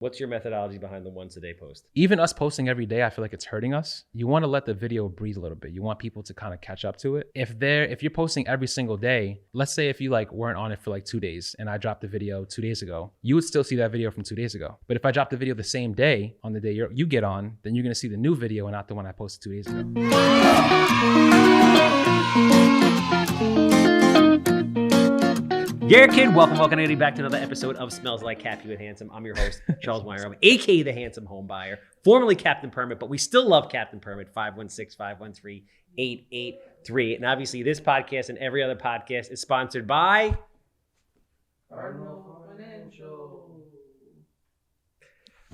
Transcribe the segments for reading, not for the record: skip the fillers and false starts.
What's your methodology behind the once a day post? Even us posting every day, I feel like it's hurting us. You want to let the video breathe a little bit. You want people to kind of catch up to it. If you're posting every single day, let's say if you like weren't on it for like 2 days and I dropped the video 2 days ago, you would still see that video from 2 days ago. But if I drop the video the same day on the day you get on, then you're going to see the new video and not the one I posted 2 days ago. Yeah, kid. Welcome everybody back to another episode of Smells Like Happy with Handsome. I'm your host, Charles Weinraub, aka the Handsome Home Buyer, formerly Captain Permit, but we still love Captain Permit, 516-513-883. And obviously this podcast and every other podcast is sponsored by Cardinal Financial.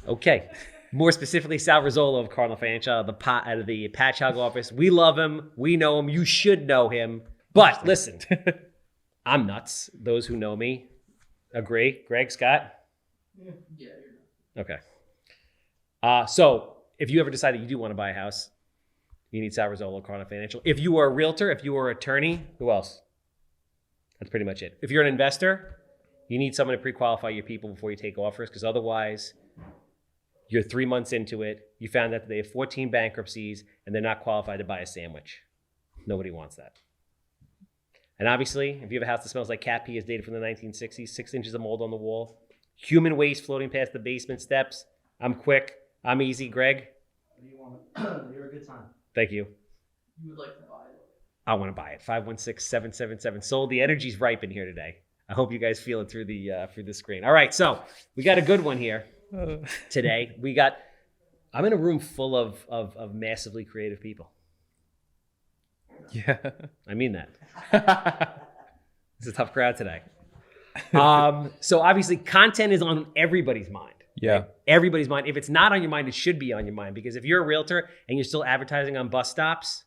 Okay. More specifically, Sal Rizzolo of Cardinal Financial, the out of the Patch Hog office. We love him. We know him. You should know him. But listen. I'm nuts. Those who know me agree. Greg, Scott? Yeah, you're nuts. Okay. So if you ever decide that you do want to buy a house, you need Sal Rizzolo, Cardinal Financial. If you are a realtor, if you are an attorney, who else? That's pretty much it. If you're an investor, you need someone to pre-qualify your people before you take offers, because otherwise you're 3 months into it. You found out that they have 14 bankruptcies and they're not qualified to buy a sandwich. Nobody wants that. And obviously, if you have a house that smells like cat pee, is dated from the 1960s, 6 inches of mold on the wall, human waste floating past the basement steps. I'm quick. I'm easy. Greg? You want you're a good time. Thank you. You would like to buy it. I want to buy it. 516-777 sold. The energy's ripe in here today. I hope you guys feel it through the screen. All right, so we got a good one here today. I'm in a room full of massively creative people. Yeah. I mean that. It's a tough crowd today. So obviously content is on everybody's mind. Yeah. Right? Everybody's mind. If it's not on your mind, it should be on your mind, because if you're a realtor and you're still advertising on bus stops,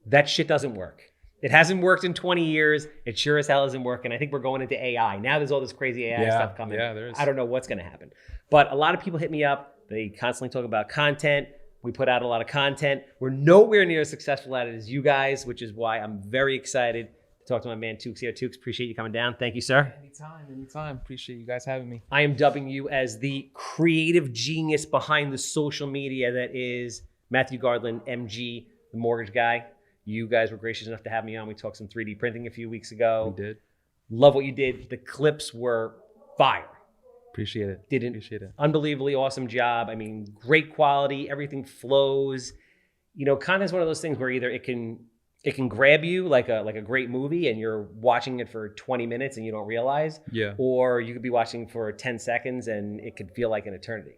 that shit doesn't work. It hasn't worked in 20 years. It sure as hell isn't working. I think we're going into AI. Now there's all this crazy AI stuff coming. Yeah, there is. I don't know what's going to happen. But a lot of people hit me up. They constantly talk about content. We put out a lot of content. We're nowhere near as successful at it as you guys, which is why I'm very excited to talk to my man Tukes here. Tukes, appreciate you coming down. Thank you, sir. Anytime. Appreciate you guys having me. I am dubbing you as the creative genius behind the social media that is Matthew Garland, MG, the mortgage guy. You guys were gracious enough to have me on. We talked some 3D printing a few weeks ago. We did. Love what you did. The clips were fire. Appreciate it. Appreciate it. Unbelievably awesome job. I mean, great quality. Everything flows. You know, content's one of those things where either it can grab you like a great movie and you're watching it for 20 minutes and you don't realize. Yeah. Or you could be watching for 10 seconds and it could feel like an eternity.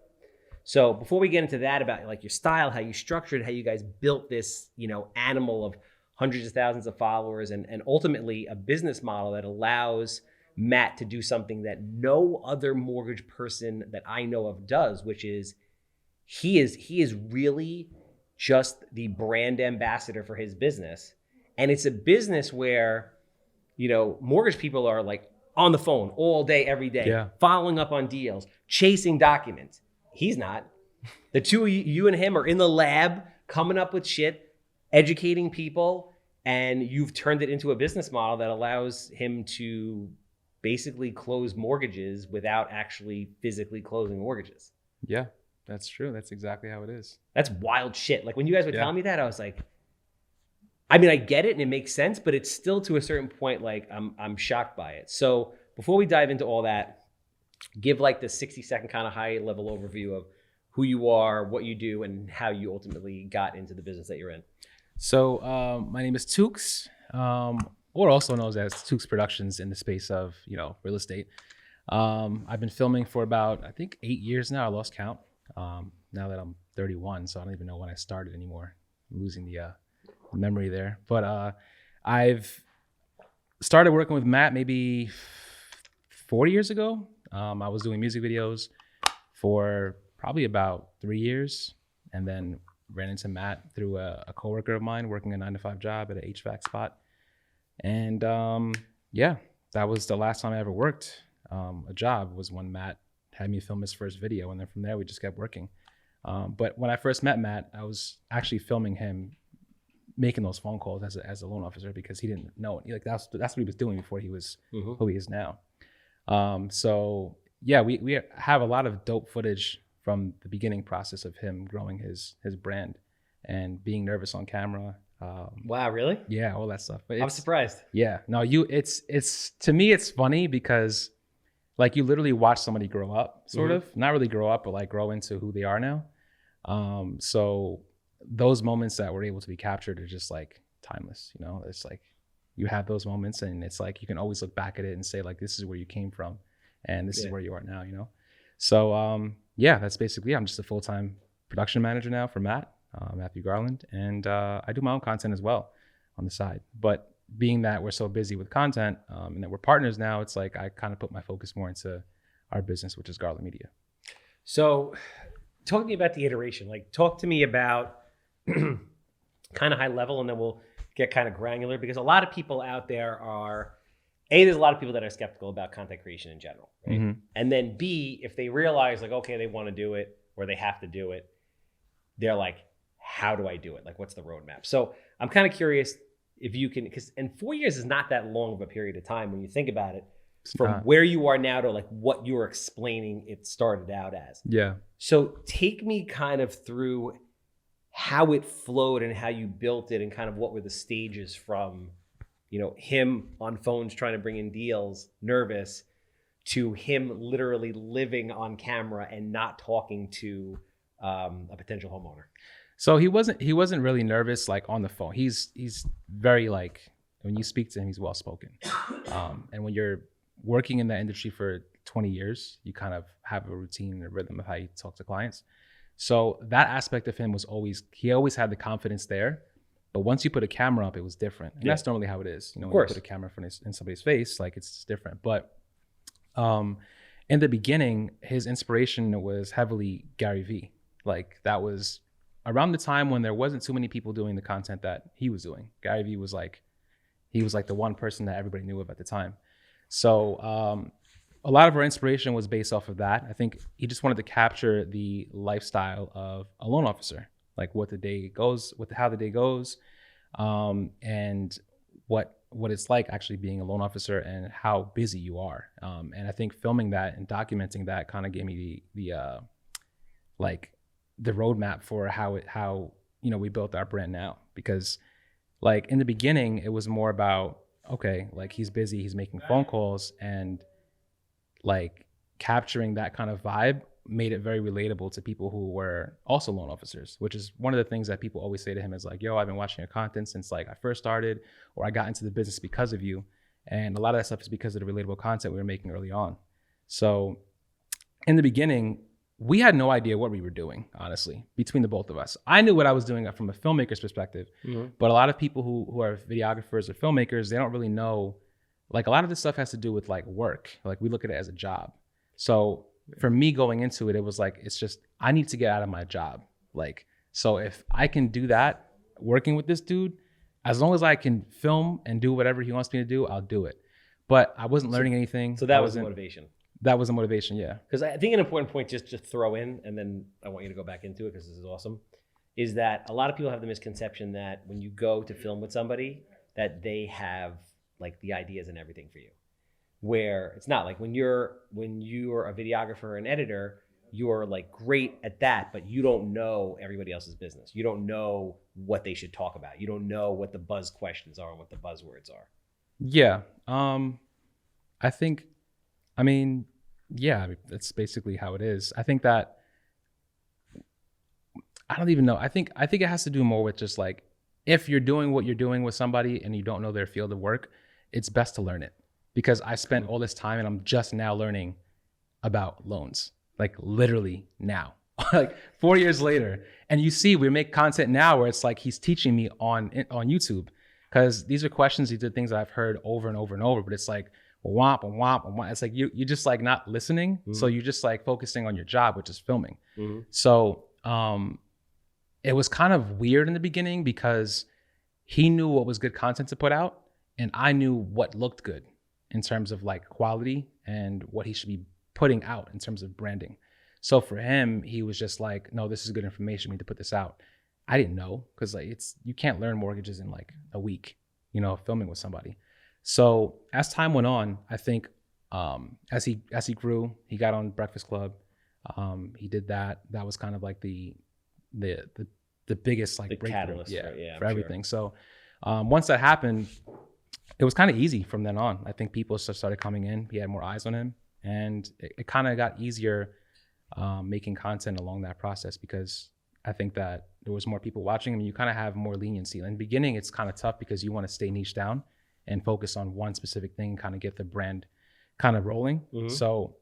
So before we get into that about like your style, how you structured, how you guys built this, animal of hundreds of thousands of followers and ultimately a business model that allows Matt to do something that no other mortgage person that I know of does, which is he is really just the brand ambassador for his business. And it's a business where, mortgage people are like on the phone all day, every day, following up on deals, chasing documents. He's not. The two of you and him are in the lab coming up with shit, educating people, and you've turned it into a business model that allows him to basically close mortgages without actually physically closing mortgages. Yeah, that's true. That's exactly how it is. That's wild shit. Like when you guys were telling me that, I was like, I mean, I get it and it makes sense, but it's still to a certain point, like I'm shocked by it. So before we dive into all that, give like the 60-second kind of high level overview of who you are, what you do, and how you ultimately got into the business that you're in. So my name is Tukes. Or also known as Tukes Productions in the space of, real estate. I've been filming for about, I think 8 years now. I lost count. Now that I'm 31, so I don't even know when I started anymore. I'm losing the memory there. But I've started working with Matt maybe 4 years ago. I was doing music videos for probably about 3 years, and then ran into Matt through a coworker of mine working a 9-to-5 job at an HVAC spot. And that was the last time I ever worked a job, was when Matt had me film his first video. And then from there, we just kept working. But when I first met Matt, I was actually filming him making those phone calls as a loan officer, because he didn't know it. Like that's what he was doing before he was who he is now. So yeah, we have a lot of dope footage from the beginning process of him growing his brand and being nervous on camera. Wow, really? Yeah, all that stuff. But I'm surprised. yeah, no, it's to me it's funny because like you literally watch somebody grow up, sort of, not really grow up, but like grow into who they are now. So those moments that were able to be captured are just like timeless, you know. It's like you have those moments and it's like you can always look back at it and say like this is where you came from and this is where you are now, you know. So yeah, that's basically I'm just a full-time production manager now for Matthew Garland, and I do my own content as well on the side. But being that we're so busy with content and that we're partners now, it's like I kind of put my focus more into our business, which is Garland Media. So talk to me about the iteration. Like talk to me about kind of high level, and then we'll get kind of granular, because a lot of people out there are, there's a lot of people that are skeptical about content creation in general, right? And then B, if they realize like, okay, they want to do it or they have to do it, they're like, how do I do it? Like, what's the roadmap? So I'm kind of curious if you can, and 4 years is not that long of a period of time when you think about it, from where you are now to like what you were explaining it started out as. Yeah. So take me kind of through how it flowed and how you built it and kind of what were the stages from, you know, him on phones trying to bring in deals, nervous, to him literally living on camera and not talking to a potential homeowner. So he wasn't really nervous like on the phone. He's very like, when you speak to him, he's well spoken. And when you're working in that industry for 20 years, you kind of have a routine and a rhythm of how you talk to clients. So that aspect of him was he always had the confidence there. But once you put a camera up, it was different. And that's normally how it is. You know, when you put a camera in somebody's face, like it's different. But in the beginning, his inspiration was heavily Gary Vee. Like that was around the time when there wasn't too many people doing the content that he was doing. Gary Vee was like, he was like the one person that everybody knew of at the time. So a lot of our inspiration was based off of that. I think he just wanted to capture the lifestyle of a loan officer, like what the day goes, how the day goes, and what it's like actually being a loan officer and how busy you are. And I think filming that and documenting that kind of gave me the roadmap for how you know we built our brand now. Because like in the beginning, it was more about, okay, like he's busy, he's making phone calls, and like capturing that kind of vibe made it very relatable to people who were also loan officers, which is one of the things that people always say to him is like, yo, I've been watching your content since like I first started, or I got into the business because of you. And a lot of that stuff is because of the relatable content we were making early on. So in the beginning, we had no idea what we were doing, honestly, between the both of us. I knew what I was doing from a filmmaker's perspective, but a lot of people who are videographers or filmmakers, they don't really know. Like a lot of this stuff has to do with like work. Like we look at it as a job. So for me going into it, it was like, it's just, I need to get out of my job. Like, so if I can do that, working with this dude, as long as I can film and do whatever he wants me to do, I'll do it. But I wasn't learning anything. So that was the motivation. That was the motivation, yeah. Because I think an important point just to throw in, and then I want you to go back into it because this is awesome, is that a lot of people have the misconception that when you go to film with somebody, that they have like the ideas and everything for you. Where it's not. Like when you're a videographer and editor, you're like great at that, but you don't know everybody else's business. You don't know what they should talk about. You don't know what the buzz questions are and what the buzzwords are. Yeah. I mean, that's basically how it is. I think that, I don't even know. I think it has to do more with just like, if you're doing what you're doing with somebody and you don't know their field of work, it's best to learn it. Because I spent all this time and I'm just now learning about loans, like literally now, like 4 years later. And you see, we make content now where it's like he's teaching me on YouTube, because these are questions, these are things that I've heard over and over and over, but it's like, womp, womp, womp. It's like you're just like not listening. So you're just like focusing on your job, which is filming. So it was kind of weird in the beginning because he knew what was good content to put out and I knew what looked good in terms of like quality and what he should be putting out in terms of branding. So for him, he was just like, no, this is good information. We need to put this out. I didn't know, because like you can't learn mortgages in like a week, you know, filming with somebody. So as time went on, I think as he grew, he got on Breakfast Club. He did that. That was kind of like the biggest like The breakthrough, catalyst, right? Yeah, for I'm everything. So once that happened, it was kind of easy from then on. I think people started coming in. He had more eyes on him, and it kind of got easier making content along that process, because I think that there was more people watching him. You kind of have more leniency. In the beginning, it's kind of tough because you want to stay niche down and focus on one specific thing, kind of get the brand kind of rolling. Mhm. So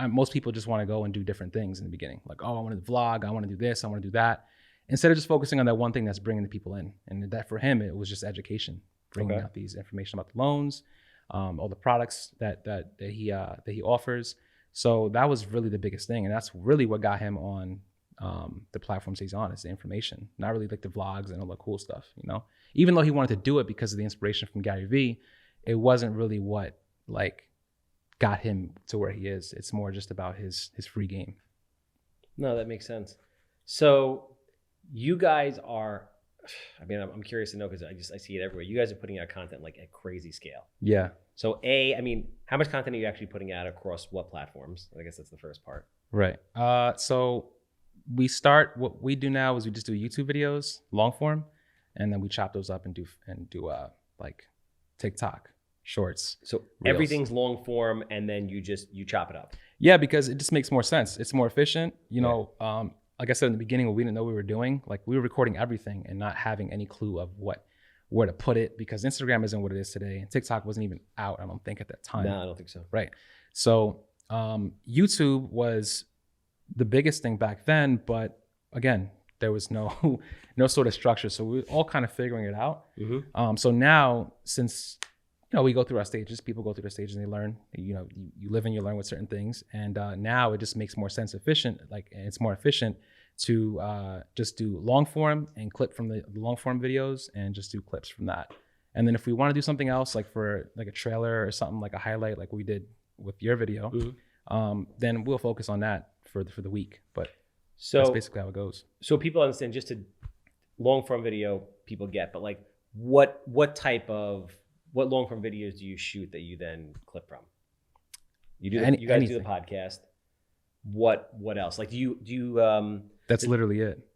most people just want to go and do different things in the beginning. Like, oh, I want to vlog, I want to do this, I want to do that. Instead of just focusing on that one thing that's bringing the people in. And that for him, it was just education, bringing out these information about the loans, all the products that he offers. So that was really the biggest thing. And that's really what got him on the platforms he's on, is the information, not really like the vlogs and all the cool stuff, you know? Even though he wanted to do it because of the inspiration from Gary Vee, it wasn't really what like got him to where he is. It's more just about his free game. No, that makes sense. So you guys are, I mean, I'm curious to know, because I see it everywhere. You guys are putting out content like at crazy scale. Yeah. So I mean, how much content are you actually putting out across what platforms? I guess that's the first part. Right. So what we do now is we just do YouTube videos, long form, and then we chop those up and do like TikTok shorts. So Reels. everything's long form, and then you chop it up. Yeah, because it just makes more sense. It's more efficient. You know, like I said in the beginning, when we didn't know what we were doing, like we were recording everything and not having any clue of where to put it, because Instagram isn't what it is today. And TikTok wasn't even out, I don't think, at that time. No, I don't think so. Right. So YouTube was the biggest thing back then, but again, there was no sort of structure. So we were all kind of figuring it out. Mm-hmm. So now, since we go through our stages, people go through their stages and they learn, you live and you learn with certain things. And now it just makes more sense, and it's more efficient to just do long form and clip from the long form videos and just do clips from that. And then if we want to do something else, like for like a trailer or something, like a highlight, like we did with your video, then we'll focus on that for the week. But that's basically how it goes. So people understand, just a long form video people get, but like what long form videos do you shoot that you then clip from? You guys anything. do the podcast. What else? Like do you that's literally it.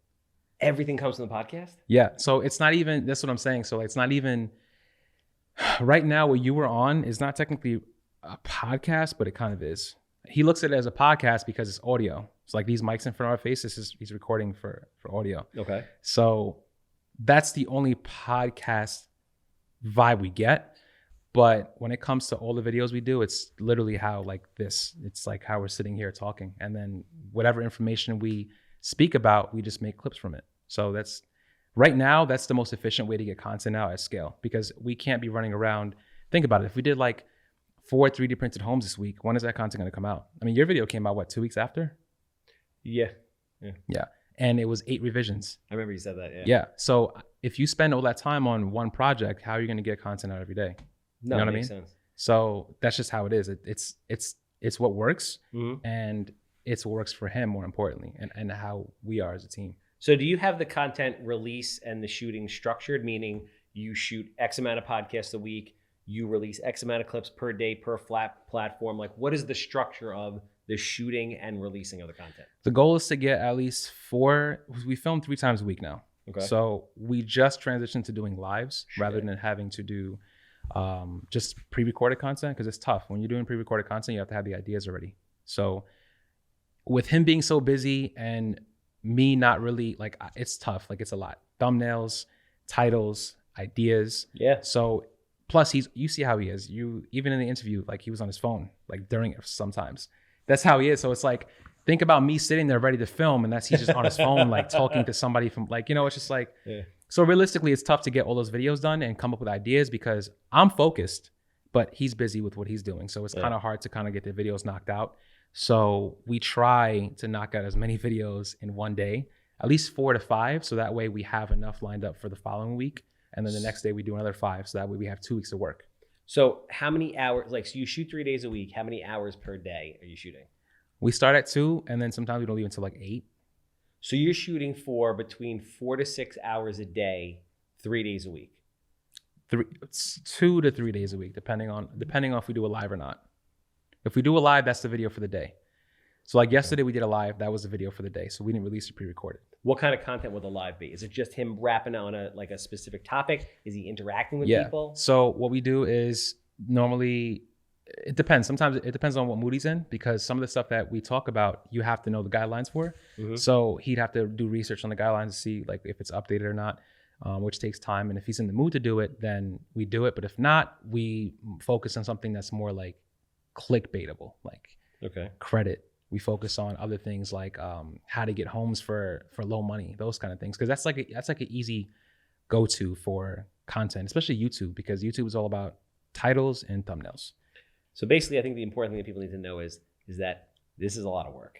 Everything comes from the podcast? Yeah. So it's not even, that's what I'm saying. So it's not even, right now what you were on is not technically a podcast, but it kind of is. He looks at it as a podcast because it's audio. It's like these mics in front of our faces, he's recording for audio. Okay. So that's the only podcast vibe we get. But when it comes to all the videos we do, it's literally how like this, it's like how we're sitting here talking. And then whatever information we speak about, we just make clips from it. So that's right now, that's the most efficient way to get content out at scale, because we can't be running around. Think about it. If we did like 4 3D printed homes this week, when is that content going to come out? I mean, your video came out, 2 weeks after? Yeah. And it was 8 revisions. I remember you said that. Yeah. So if you spend all that time on one project, how are you going to get content out every day? No, you know what it makes I mean? sense. So that's just how it is. It's what works, Mm-hmm. and it's what works for him, more importantly, and how we are as a team. So do you have the content release and the shooting structured, meaning you shoot X amount of podcasts a week, you release X amount of clips per day per flat platform? Like, what is the structure of the shooting and releasing of the content? The goal is to get at least 4. We film 3 times a week now. Okay. So we just transitioned to doing lives rather than having to do just pre-recorded content, because it's tough. When you're doing pre-recorded content, you have to have the ideas already. So with him being so busy and me not really, like, it's tough. Like, it's a lot. Thumbnails, titles, ideas. Yeah. So plus you see how he is. Even in the interview, like, he was on his phone, like, during it sometimes. That's how he is. So it's like, think about me sitting there ready to film, and he's just on his phone, like, talking to somebody from, like, it's just like, yeah. So realistically, it's tough to get all those videos done and come up with ideas, because I'm focused, but he's busy with what he's doing. So it's kind of hard to kind of get the videos knocked out. So we try to knock out as many videos in one day, at least 4 to 5. So that way we have enough lined up for the following week. And then the next day we do another 5. So that way we have 2 weeks of work. So how many hours, so you shoot 3 days a week. How many hours per day are you shooting? We start at 2, and then sometimes we don't leave until like 8. So you're shooting for between 4 to 6 hours a day, 3 days a week. 2 to 3 days a week, depending on if we do a live or not. If we do a live, that's the video for the day. So like yesterday we did a live, that was the video for the day. So we didn't release it pre-recorded. What kind of content will the live be? Is it just him rapping on a specific topic? Is he interacting with people? So what we do is normally, it depends. Sometimes it depends on what mood he's in, because some of the stuff that we talk about, you have to know the guidelines for. So he'd have to do research on the guidelines to see like if it's updated or not, which takes time. And if he's in the mood to do it, then we do it. But if not, we focus on something that's more like clickbaitable, like credit. We focus on other things like how to get homes for low money, those kind of things, because that's like an easy go-to for content, especially YouTube, because YouTube is all about titles and thumbnails. So basically, I think the important thing that people need to know is that this is a lot of work.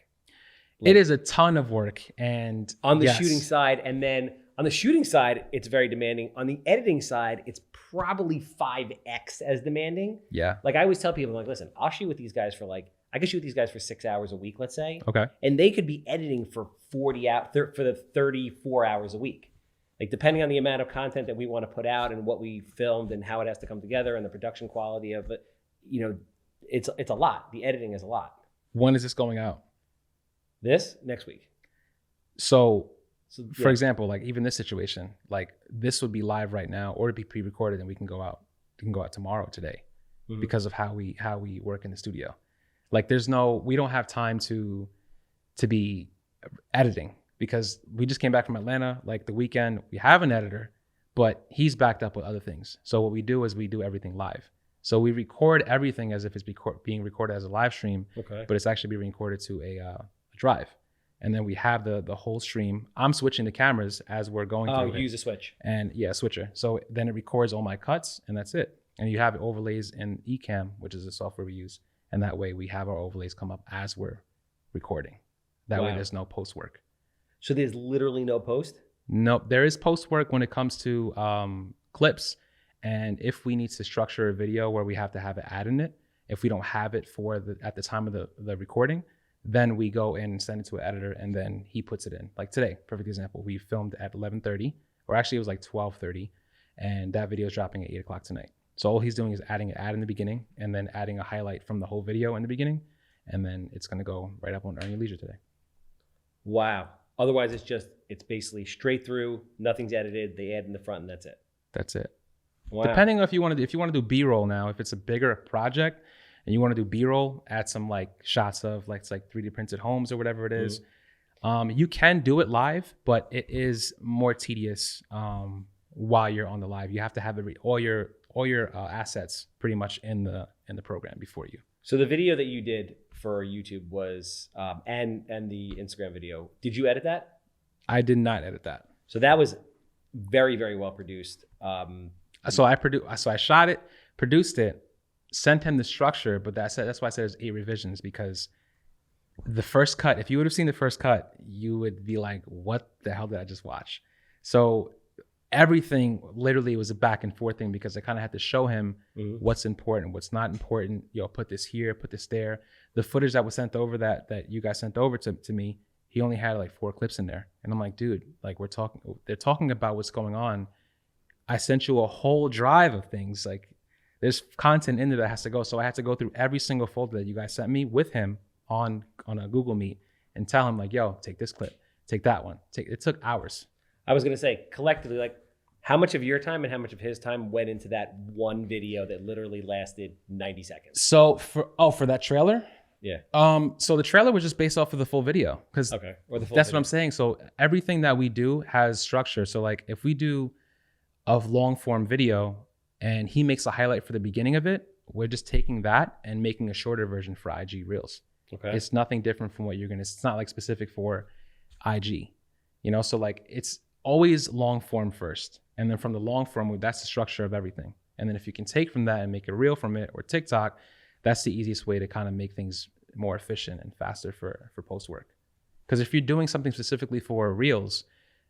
It is a ton of work, and on the shooting side, and then on the shooting side, it's very demanding. On the editing side, it's probably 5x as demanding. Yeah. Like I always tell people, I'm like, listen, I'll shoot with these guys for I could shoot with these guys for 6 hours a week, let's say. Okay. And they could be editing for 40 hours, for the 34 hours a week. Like depending on the amount of content that we want to put out and what we filmed and how it has to come together and the production quality of it, it's a lot. The editing is a lot. When is this going out? This next week. So for example, like even this situation, like this would be live right now, or it'd be pre-recorded and we can go out tomorrow, today, because of how we work in the studio. Like we don't have time to be editing, because we just came back from Atlanta. Like the weekend, we have an editor, but he's backed up with other things. So what we do is we do everything live. So we record everything as if it's being recorded as a live stream, but it's actually being recorded to a drive. And then we have the whole stream. I'm switching the cameras as we're going through. Oh, use a switch. And yeah, switcher. So then it records all my cuts, and that's it. And you have overlays in Ecamm, which is the software we use. And that way we have our overlays come up as we're recording. That way there's no post work. So there's literally no post? No, there is post work when it comes to clips. And if we need to structure a video where we have to have an ad in it, if we don't have it at the time of the recording, then we go in and send it to an editor, and then he puts it in. Like today, perfect example, we filmed at 11:30, or actually it was like 12:30, and that video is dropping at 8 o'clock tonight. So all he's doing is adding an ad in the beginning, and then adding a highlight from the whole video in the beginning, and then it's gonna go right up on Earn Your Leisure today. Wow. Otherwise, it's basically straight through, nothing's edited, they add in the front, and that's it. That's it. Wow. Depending on if you want to do B-roll now, if it's a bigger project and you want to do B-roll, add some like shots of like 3D printed homes or whatever it is. You can do it live, but it is more tedious while you're on the live. You have to have all your assets pretty much in the program before you. So the video that you did for YouTube was and the Instagram video, did you edit that? I did not edit that. So that was very, very well produced. So I shot it, produced it, sent him the structure, but that's why I said there's 8 revisions, because the first cut, if you would have seen the first cut, you would be like, what the hell did I just watch? So everything literally was a back and forth thing, because I kind of had to show him what's important, what's not important. Put this here, put this there. The footage that was sent over that you guys sent over to me, he only had like 4 clips in there. And I'm like, dude, like they're talking about what's going on. I sent you a whole drive of things. Like there's content in there that has to go. So I had to go through every single folder that you guys sent me with him on a Google Meet and tell him like, yo, take this clip, take that one. It took hours. I was going to say collectively, like how much of your time and how much of his time went into that one video that literally lasted 90 seconds? So for that trailer? Yeah. So the trailer was just based off of the full video. Because that's video. What I'm saying. So everything that we do has structure. So like if we do a long form video and he makes a highlight for the beginning of it, we're just taking that and making a shorter version for IG Reels. Okay. It's nothing different from what it's not like specific for IG, so like it's always long form first. And then from the long form, that's the structure of everything. And then if you can take from that and make a reel from it or TikTok, that's the easiest way to kind of make things more efficient and faster for post work. Because if you're doing something specifically for Reels,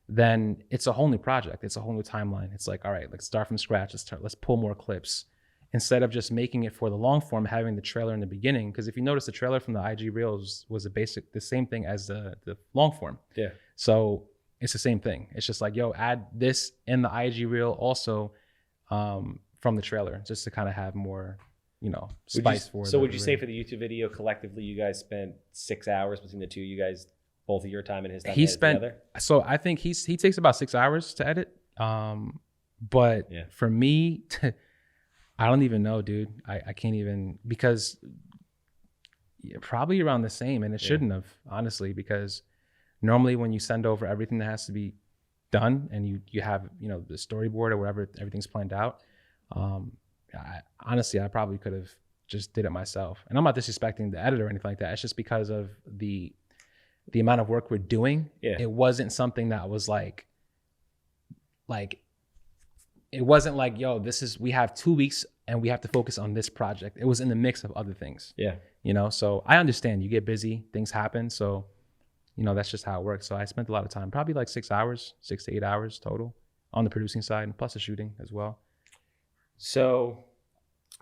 then it's a whole new project. It's a whole new timeline. It's like, all right, let's start from scratch. Let's pull more clips instead of just making it for the long form, having the trailer in the beginning. Because if you notice, the trailer from the IG Reels was the same thing as the long form. Yeah. So it's the same thing. It's just like, yo, add this in the IG Reel also from the trailer, just to kind of have more spice for. So would you say for the YouTube video collectively, you guys spent 6 hours between the two? You guys, both of your time and his time. He spent. So I think he takes about 6 hours to edit. But for me, I don't even know, dude. I can't even, because probably around the same, and it shouldn't have, honestly, because normally when you send over everything that has to be done and you have the storyboard or whatever, everything's planned out. Honestly, I probably could have just did it myself. And I'm not disrespecting the editor or anything like that. It's just because of the amount of work we're doing. Yeah. It wasn't something that was like it wasn't like, yo, we have 2 weeks and we have to focus on this project. It was in the mix of other things. Yeah. So I understand you get busy, things happen. So, that's just how it works. So I spent a lot of time, probably like 6 to 8 hours total on the producing side, and plus the shooting as well. So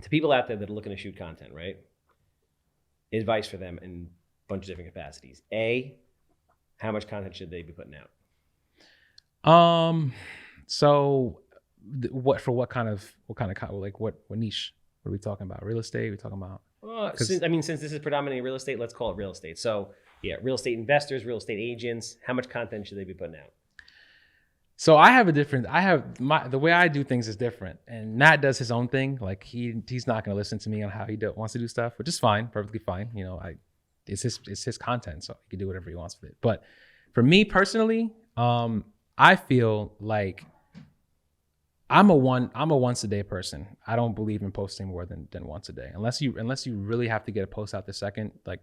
to people out there that are looking to shoot content, right? Advice for them in a bunch of different capacities. A, how much content should they be putting out? So what kind of like what niche? What are we talking about? Real estate? We're talking about? Since this is predominantly real estate, let's call it real estate. So yeah, real estate investors, real estate agents, how much content should they be putting out? So the way I do things is different, and Matt does his own thing. Like he's not going to listen to me on how he wants to do stuff, which is fine, perfectly fine. It's his content, so he can do whatever he wants with it. But for me personally, I feel like I'm a once a day person. I don't believe in posting more than once a day, unless you really have to get a post out the second, like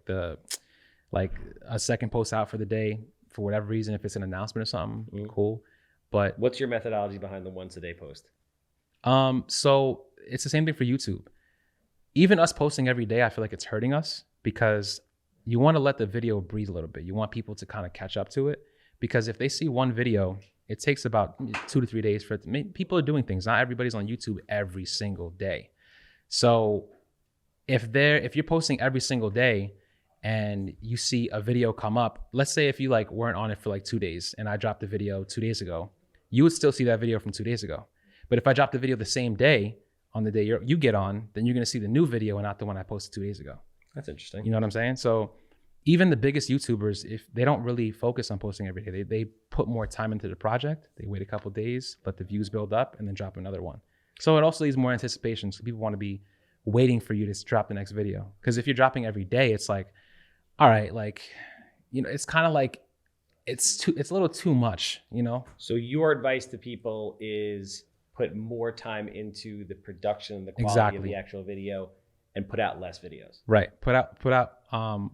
a second post out for the day for whatever reason. If it's an announcement or something, cool. But what's your methodology behind the once a day post? So it's the same thing for YouTube. Even us posting every day, I feel like it's hurting us, because you want to let the video breathe a little bit. You want people to kind of catch up to it, because if they see one video, it takes about 2 to 3 days for it to people are doing things. Not everybody's on YouTube every single day. So if you're posting every single day and you see a video come up, let's say if you weren't on it for 2 days and I dropped the video 2 days ago, you would still see that video from 2 days ago. But if I dropped the video the same day, on the day you get on, then you're going to see the new video and not the one I posted 2 days ago. That's interesting. You know what I'm saying? So even the biggest YouTubers, if they don't really focus on posting every day, they put more time into the project. They wait a couple days, let the views build up, and then drop another one. So it also leaves more anticipation. So people want to be waiting for you to drop the next video. Because if you're dropping every day, it's like, all right, it's kind of like it's a little too much, So your advice to people is put more time into the production and the quality of the actual video, and put out less videos. Right. Put out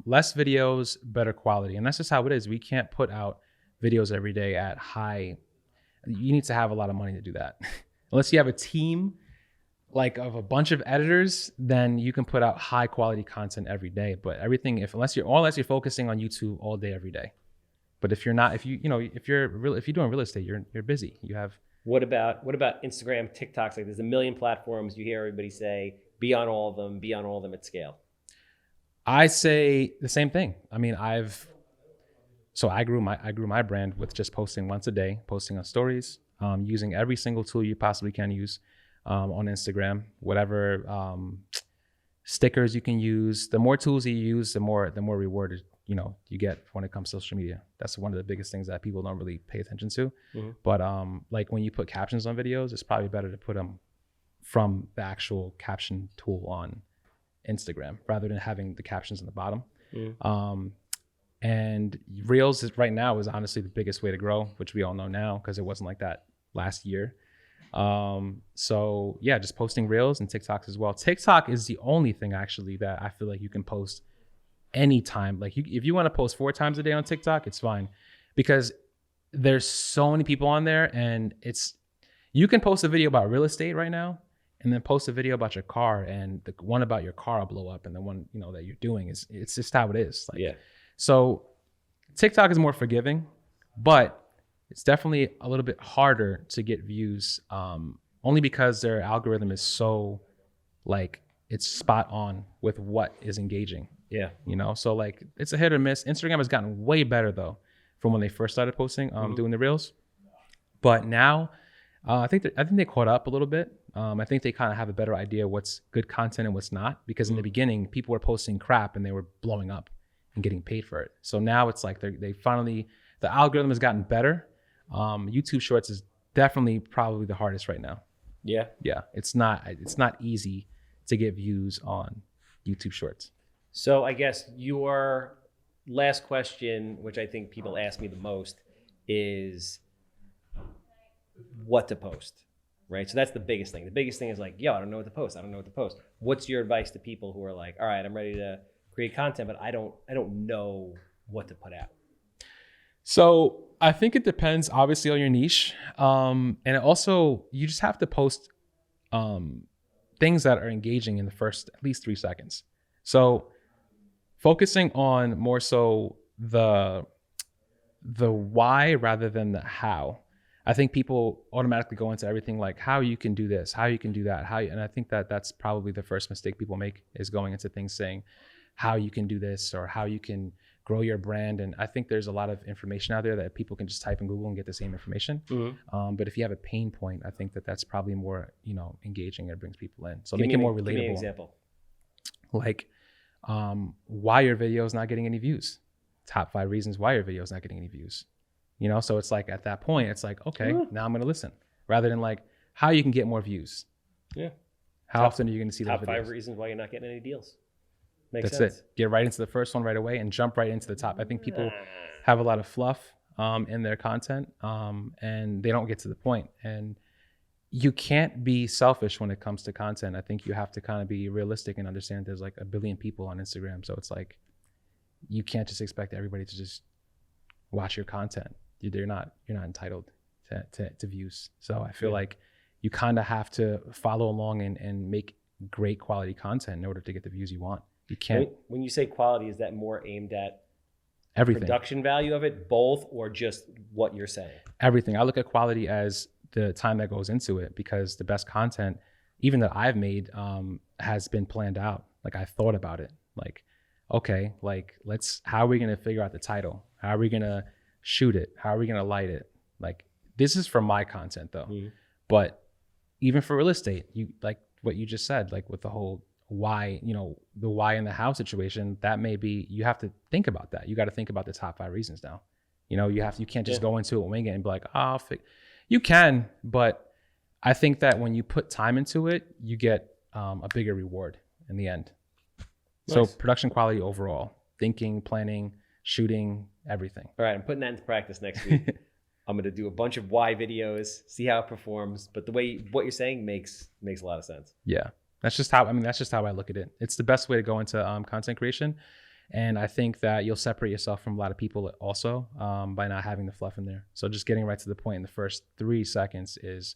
less videos, better quality. And that's just how it is. We can't put out videos every day at high. You need to have a lot of money to do that. Unless you have a team of a bunch of editors, then you can put out high quality content every day. But everything, unless you're focusing on YouTube all day, every day. But if you're not, if you're doing real estate, you're busy. You have. What about Instagram, TikToks? There's a million platforms. You hear everybody say, be on all of them at scale. I say the same thing. I mean, I grew my brand with just posting once a day, posting on stories, using every single tool you possibly can use on Instagram, whatever stickers you can use. The more tools you use, the more rewarded you get when it comes to social media. That's one of the biggest things that people don't really pay attention to. Mm-hmm. But when you put captions on videos, it's probably better to put them from the actual caption tool on Instagram rather than having the captions on the bottom. And Reels right now is honestly the biggest way to grow, which we all know now because it wasn't like that last year. So yeah, just posting Reels and TikToks as well. TikTok is the only thing actually that I feel like you can post anytime. If you want to post 4 times a day on TikTok, it's fine because there's so many people on there, and you can post a video about real estate right now and then post a video about your car, and the one about your car will blow up, and the one that you're doing it's just how it is. So TikTok is more forgiving, but it's definitely a little bit harder to get views, only because their algorithm is so it's spot on with what is engaging. Yeah. So it's a hit or miss. Instagram has gotten way better though from when they first started posting, doing the Reels. But now I think they caught up a little bit. I think they kind of have a better idea what's good content and what's not, because in the beginning, people were posting crap and they were blowing up and getting paid for it. So now it's like they finally, the algorithm has gotten better. YouTube Shorts is definitely probably the hardest right now. Yeah. Yeah, it's not easy to get views on YouTube Shorts. So I guess your last question, which I think people ask me the most, is what to post, right? So that's the biggest thing. The biggest thing is like, yo, I don't know what to post. I don't know what to post. What's your advice to people who are like, all right, I'm ready to create content, but I don't know what to put out? So I think it depends obviously on your niche. And it also, you just have to post things that are engaging in the first at least 3 seconds. So focusing on more so the why rather than the how. I think people automatically go into everything like how you can do this, how you can do that, and I think that that's probably the first mistake people make, is going into things saying how you can do this or how you can grow your brand. And I think there's a lot of information out there that people can just type in Google and get the same information. But if you have a pain point, I think that that's probably more, engaging and brings people in. So make it more relatable. Give me an example. Like why your video is not getting any views. Top 5 reasons why your video is not getting any views. So it's like at that point, it's like, okay, now I'm going to listen, rather than like how you can get more views. Yeah. How often are you going to see those videos? Top 5 reasons why you're not getting any deals. Makes That's sense. it. Get right into the first one right away and jump right into the top. I think people have a lot of fluff in their content and they don't get to the point. And you can't be selfish when it comes to content. I think you have to kind of be realistic and understand there's like 1 billion people on Instagram. So it's like, you can't just expect everybody to just watch your content. You're not entitled to views. So I feel like you kind of have to follow along and make great quality content in order to get the views you want. You can't. When you say quality, is that more aimed at everything, production value of it, both, or just what you're saying? Everything. I look at quality as the time that goes into it, because the best content, even that I've made, has been planned out. Like I thought about it. Like, okay, like how are we gonna figure out the title? How are we gonna shoot it? How are we gonna light it? Like this is for my content though. But even for real estate, you like what you just said, like with the whole why, the why in the how situation, that may be, you have to think about that. You got to think about the top 5 reasons now. You can't just go into it, wing it and be like, you can, but I think that when you put time into it, you get a bigger reward in the end. Nice. So production quality overall, thinking, planning, shooting, everything. All right, I'm putting that into practice next week. I'm going to do a bunch of why videos, see how it performs. But what you're saying makes a lot of sense. Yeah. That's just how I look at it. It's the best way to go into content creation. And I think that you'll separate yourself from a lot of people also by not having the fluff in there. So just getting right to the point in the first 3 seconds is,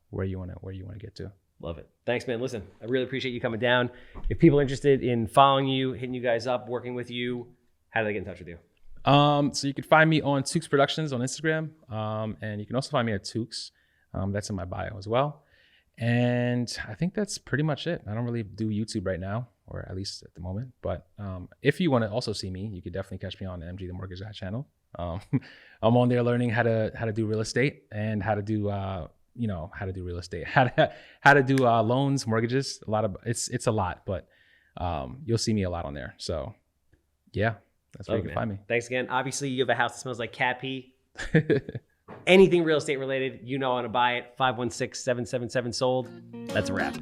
where you want to get to. Love it. Thanks, man. Listen, I really appreciate you coming down. If people are interested in following you, hitting you guys up, working with you, how do they get in touch with you? So you can find me on Tukes Productions on Instagram. And you can also find me at Tukes. That's in my bio as well. And I think that's pretty much it. I don't really do YouTube right now, or at least at the moment. But if you want to also see me, you could definitely catch me on the MGTheMortgageGuy channel. I'm on there learning how to do real estate and how to do real estate, how to do loans, mortgages. It's a lot, but you'll see me a lot on there. So yeah, that's where you can find me. Thanks again. Obviously, you have a house that smells like cat pee. Anything real estate related, I want to buy it. 516-777 sold. That's a wrap.